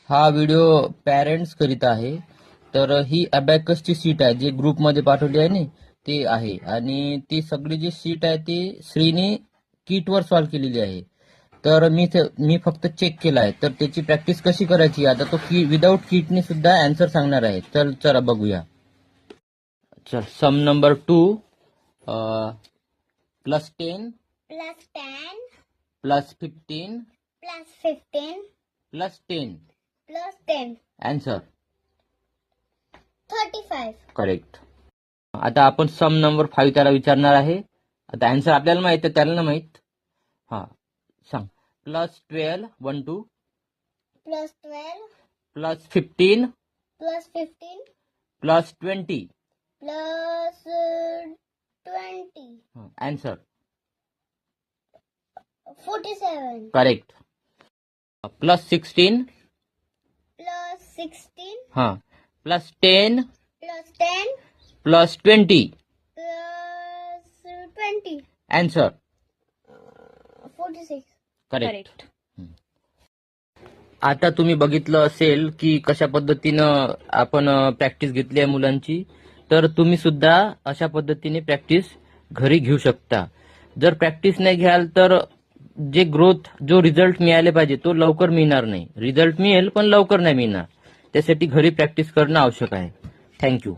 हा video parents करिता आहे. तर ही अबॅकसची शीट आहे जी ग्रुपमध्ये पाठवली आहे ना, ते आहे. आणि ती सगळी जी शीट आहे ती श्रीनी किटवर सॉल्व्ह केलेली आहे. तर मी फक्त चेक केला आहे. तर त्याची प्रॅक्टिस कशी करायची आता तो विदाऊट किटने सुद्धा आन्सर सांगणार आहे. चला बघूया. चल, सम नंबर 2 +10 +10 +15 +15 +10 +10 आन्सर 35. करेक्ट. आता आपण सम नंबर 5 त्याला विचारणार आहे. आता आन्सर आपल्याला माहित आहे, त्याला ना माहित. हा, सांग. +12 1 2 +12 +15 +15 +20 +20 आन्सर 47. करेक्ट. +16 +16 हा +10 +10 +20 +20 आन्सर 46. करेक्ट. आता तुम्ही बघितलं असेल की कशा पद्धतीनं आपण प्रॅक्टिस घेतली आहे मुलांची. तर तुम्ही सुद्धा अशा पद्धतीने प्रॅक्टिस घरी घेऊ शकता. जर प्रॅक्टिस नाही घ्याल तर जो रिझल्ट मिळाले पाहिजे तो लवकर मिळणार नाही. रिझल्ट मिळेल पण लवकर नाही मिळणार. त्यासाठी घरी प्रॅक्टिस करणं आवश्यक आहे. थँक्यू.